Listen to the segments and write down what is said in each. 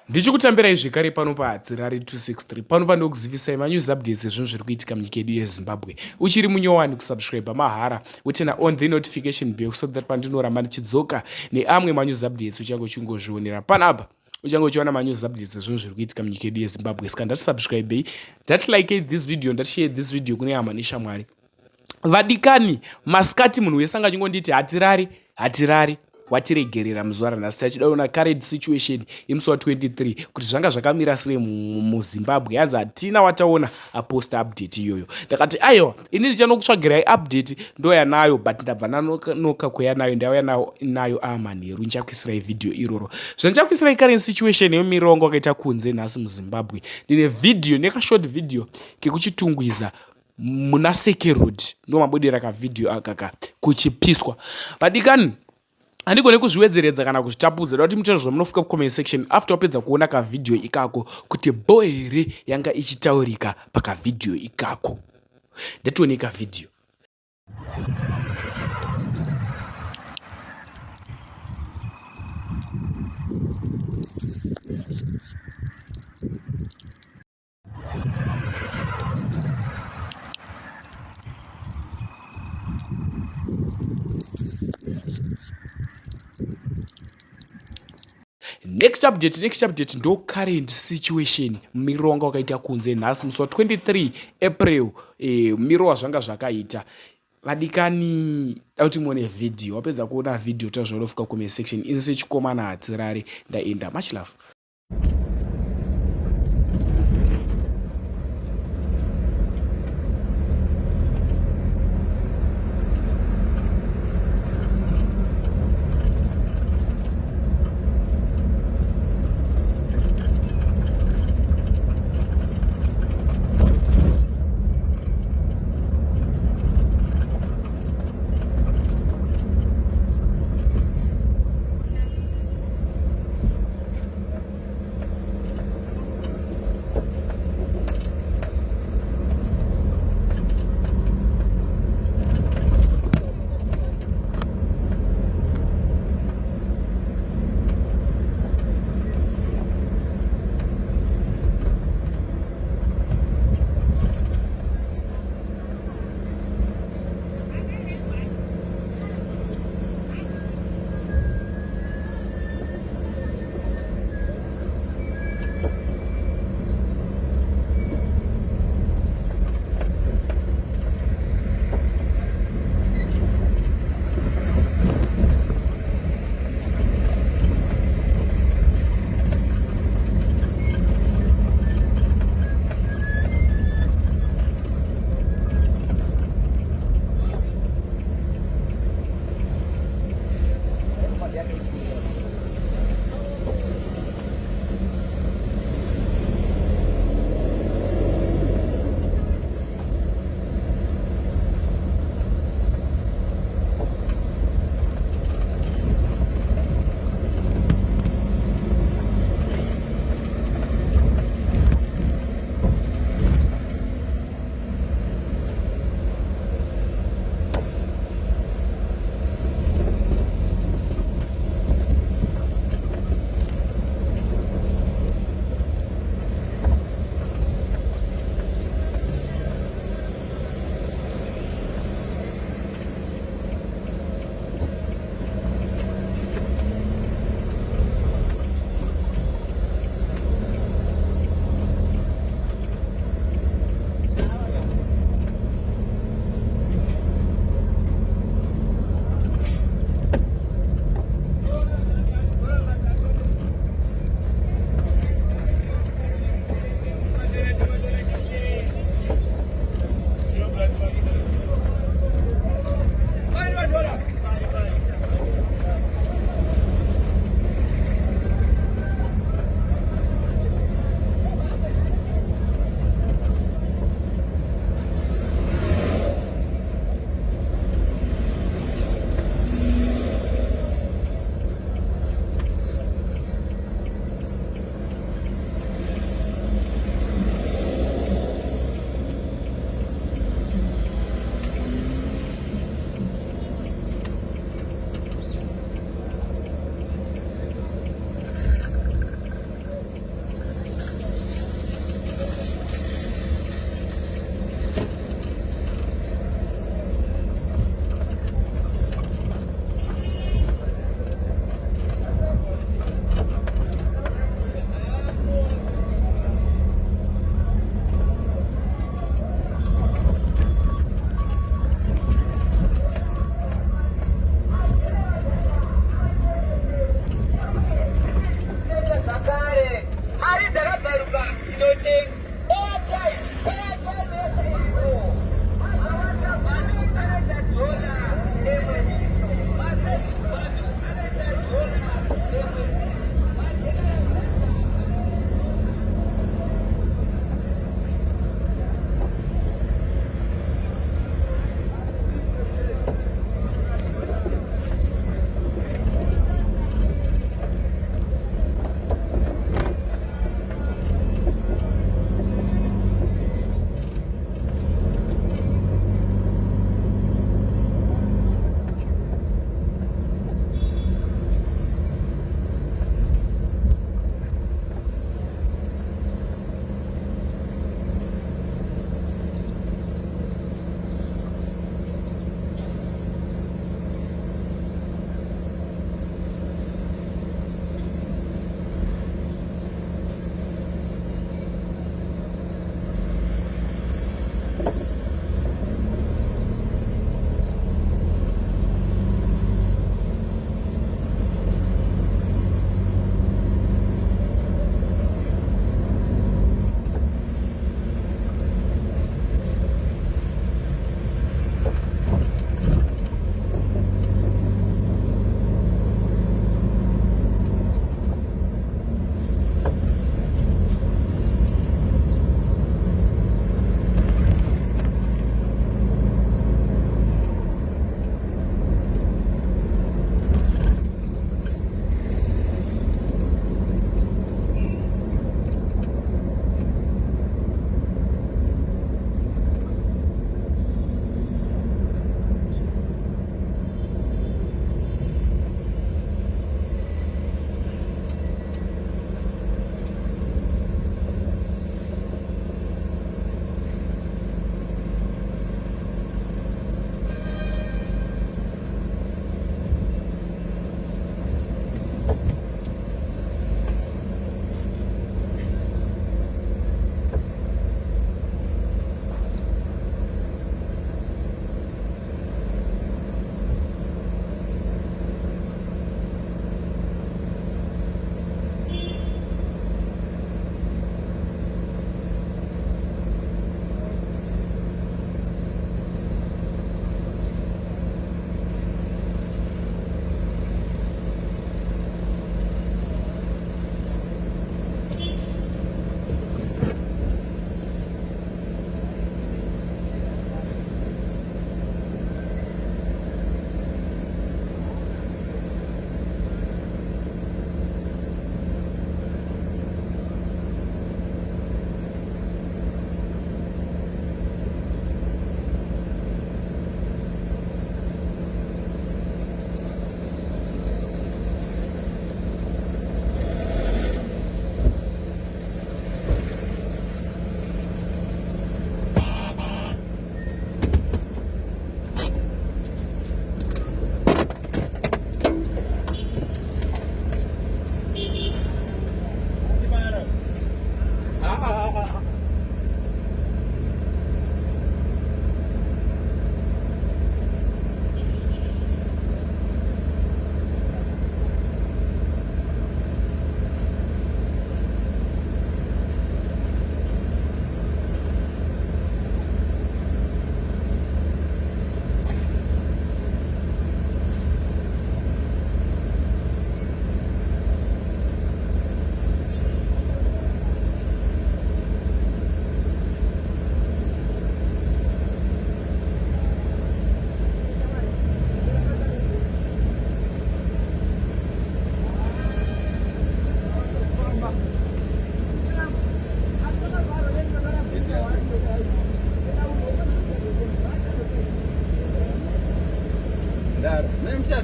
Ndichikutambirai zvekare pano paHadzirari 263 pano pandokuzivisai manews updates ezvinhu zviri kuitika munyika yedu yeZimbabwe. Uchiri munyowani kusubscribe mahara utena on the notification bell so that pandinoramba ndichidzoka neamwe manews updates uchange uchingozvionera panapa. Uchange uchiona manews updates ezvinhu zviri kuitika munyika yedu yeZimbabwe. Saka ndatisubscribei, ndatilike this video, ndatishare this video kune hama neshamwari. Vadikani masikati munhu wese angachingonditi hatirari watiregerera muzuva ranhasi tachidaona current situation yemusi wa23 kuti zvanga zvakamira sei muZimbabwe. Yanzi hatina wataona apost update iyoyo. Ndakati aiwa ini ndichanokutsvagirai update ndo yanayo but ndabva nanoka kweyanayo ndauya nayo amanheru ndichakuisirai video iroro. Zvandichakuisirai current situation yemirongo wakaita kunze nhasi muZimbabwe. Ndine video nekashort video kekuchitungwiza muna Seke Road ndo mabudira ka video akaka kuchipiswa. Vadikani handigone kuzviwedzeredza kana kuzvitapudza kuti muchaizvo munofika kucomment section after wapedza kuona ka video ikako kuti bo here yanga ichitaurika paka video ikako. Ndatione ka video. Next update ndo current situation mirongo wakaita kunze nhasi musi wa23 April. Mirowa zvanga zvakaita. Vadikani dauti muone video, wapedza kuona video tazvinofika comment section inse chikomana Hadzirari ndaenda. Much love.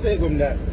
Maseko mndana.